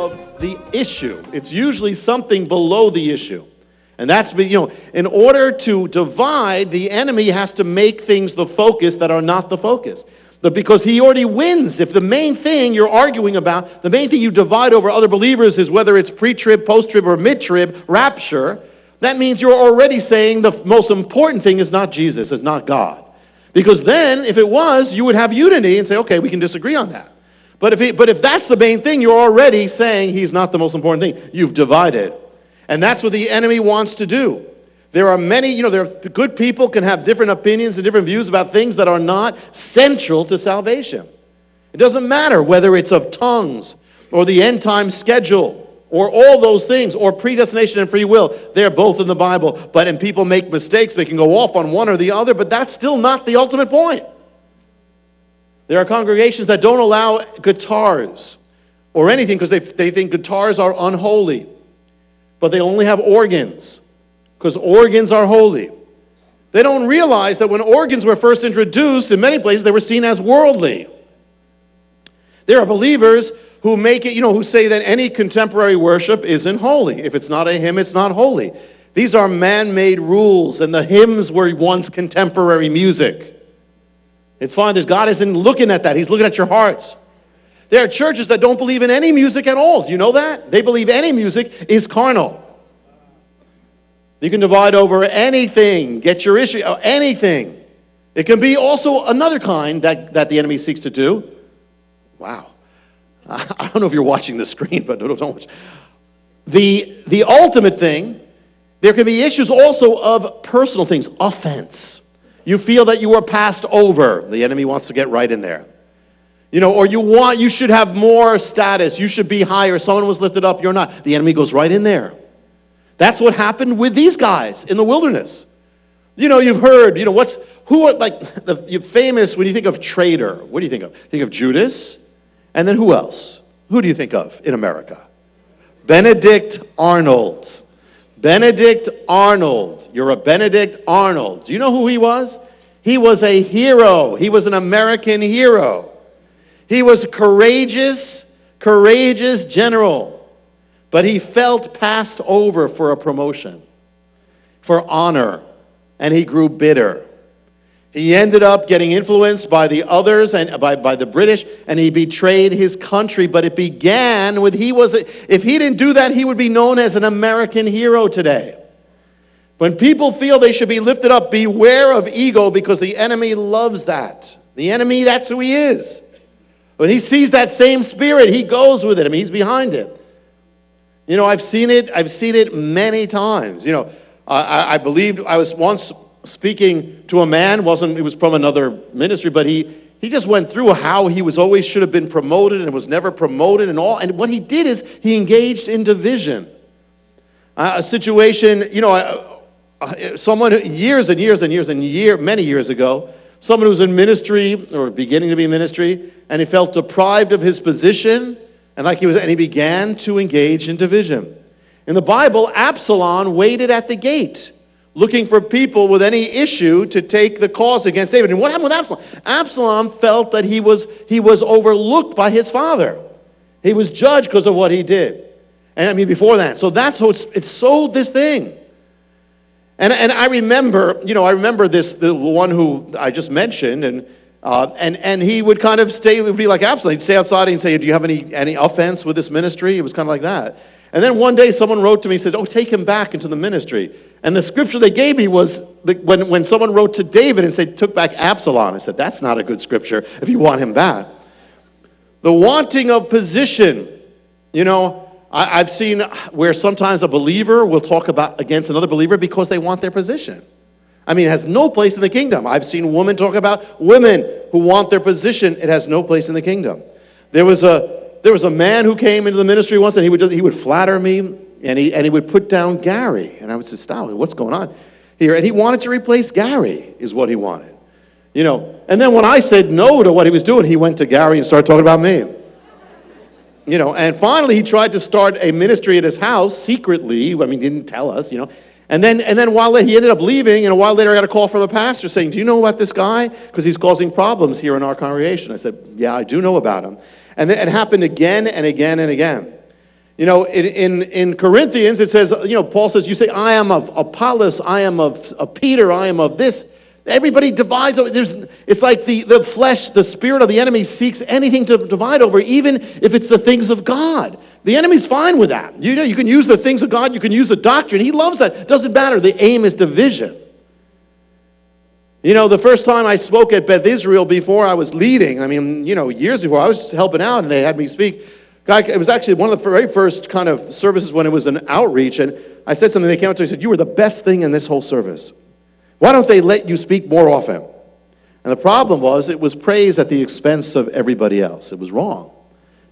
of the issue. It's usually something below the issue. And that's, in order to divide, the enemy has to make things the focus that are not the focus. But because he already wins, if the main thing you're arguing about, the main thing you divide over other believers is whether it's pre-trib, post-trib, or mid-trib, rapture, that means you're already saying the most important thing is not Jesus, it's not God. Because then, if it was, you would have unity and say, okay, we can disagree on that. But if that's the main thing, you're already saying he's not the most important thing. You've divided. And that's what the enemy wants to do. There are many, there are good people can have different opinions and different views about things that are not central to salvation. It doesn't matter whether it's of tongues or the end time schedule or all those things or predestination and free will. They're both in the Bible. And people make mistakes. They can go off on one or the other, but that's still not the ultimate point. There are congregations that don't allow guitars or anything because they think guitars are unholy. But they only have organs because organs are holy. They don't realize that when organs were first introduced, in many places they were seen as worldly. There are believers who make it, who say that any contemporary worship isn't holy. If it's not a hymn, it's not holy. These are man-made rules, and the hymns were once contemporary music. It's fine. God isn't looking at that. He's looking at your hearts. There are churches that don't believe in any music at all. Do you know that? They believe any music is carnal. You can divide over anything, get your issue, anything. It can be also another kind that the enemy seeks to do. Wow. I don't know if you're watching the screen, but don't watch. The ultimate thing, there can be issues also of personal things, offense. You feel that you were passed over. The enemy wants to get right in there. Or you should have more status. You should be higher. Someone was lifted up, you're not. The enemy goes right in there. That's what happened with these guys in the wilderness. You've heard, who are like the famous, when you think of traitor, what do you think of? Think of Judas, and then who else? Who do you think of in America? Benedict Arnold. Benedict Arnold. You're a Benedict Arnold. Do you know who he was? He was a hero. He was an American hero. He was a courageous general. But he felt passed over for a promotion, for honor, and he grew bitter. He ended up getting influenced by the others and by the British, and he betrayed his country. But it began with if he didn't do that, he would be known as an American hero today. When people feel they should be lifted up, beware of ego, because the enemy loves that. The enemy, that's who he is. When he sees that same spirit, he goes with it. He's behind it. I've seen it many times. I believed I was once speaking to a man, it was from another ministry, but he just went through how he always should have been promoted and was never promoted and all. And what he did is he engaged in division. A situation, someone many years ago, someone who was in ministry or beginning to be in ministry, and he felt deprived of his position. And he began to engage in division. In the Bible, Absalom waited at the gate, looking for people with any issue to take the cause against David. And what happened with Absalom? Absalom felt that he was overlooked by his father. He was judged because of what he did. And before that. So that's how it sowed this thing. And I remember, the one who I just mentioned, and he would kind of stay, it would be like Absalom. He'd stay outside and say, do you have any offense with this ministry? It was kind of like that. And then one day someone wrote to me and said, take him back into the ministry. And the scripture they gave me was when someone wrote to David and said, took back Absalom. I said, that's not a good scripture if you want him back. The wanting of position. I've seen where sometimes a believer will talk against another believer because they want their position. It has no place in the kingdom. I've seen women talk about women who want their position. It has no place in the kingdom. There was a man who came into the ministry once, and he would flatter me, and he would put down Gary. And I would say, stop, what's going on here? And he wanted to replace Gary, is what he wanted. And then when I said no to what he was doing, he went to Gary and started talking about me. And finally he tried to start a ministry at his house secretly. He didn't tell us, And then while he ended up leaving, and a while later I got a call from a pastor saying, do you know about this guy? Because he's causing problems here in our congregation. I said, yeah, I do know about him. And then it happened again and again and again. You know, in Corinthians, it says, you know, Paul says, you say, I am of Apollos, I am of Peter, I am of this. Everybody divides over. It's like the flesh, the spirit of the enemy seeks anything to divide over, even if it's the things of God. The enemy's fine with that. You know, you can use the things of God, you can use the doctrine. He loves that. It doesn't matter. The aim is division. You know, the first time I spoke at Beth Israel before I was leading, I mean, you know, years before, I was helping out and they had me speak. It was actually one of the very first kind of services when it was an outreach, and I said something, they came up to me and said, you were the best thing in this whole service. Why don't they let you speak more often? And the problem was, it was praise at the expense of everybody else. It was wrong.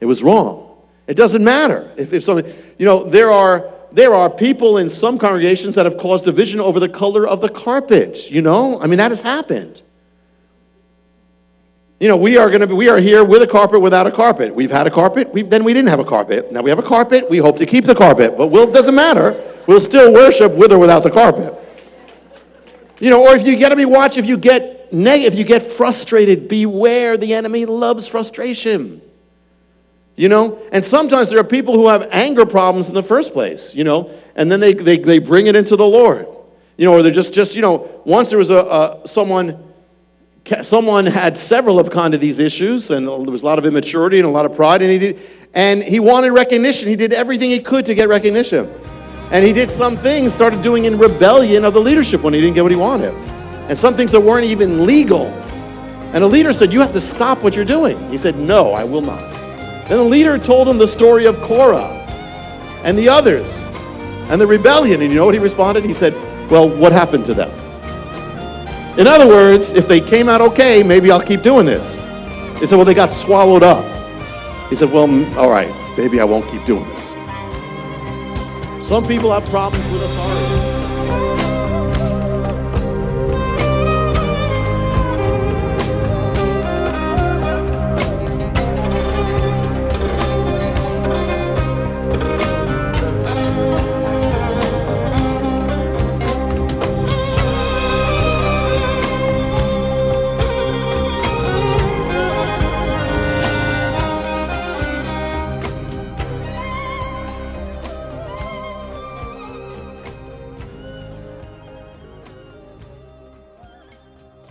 It was wrong. It doesn't matter. If something, you know, there are people in some congregations that have caused division over the color of the carpet, you know? I mean, that has happened. You know, we are here with a carpet, without a carpet. We've had a carpet, then we didn't have a carpet. Now we have a carpet, we hope to keep the carpet, but it doesn't matter. We'll still worship with or without the carpet. You know, or if you got to be watched, if you get negative, if you get frustrated, beware, the enemy loves frustration. You know, and sometimes there are people who have anger problems in the first place, you know, and then they bring it into the Lord. You know, or they're just you know, once there was someone had several of kind of these issues, and there was a lot of immaturity and a lot of pride, and he wanted recognition. He did everything he could to get recognition. And he did some things, started doing in rebellion of the leadership when he didn't get what he wanted. And some things that weren't even legal. And the leader said, you have to stop what you're doing. He said, no, I will not. Then the leader told him the story of Korah and the others and the rebellion. And you know what he responded? He said, well, what happened to them? In other words, if they came out okay, maybe I'll keep doing this. He said, well, they got swallowed up. He said, well, all right, maybe I won't keep doing this. Some people have problems with authority.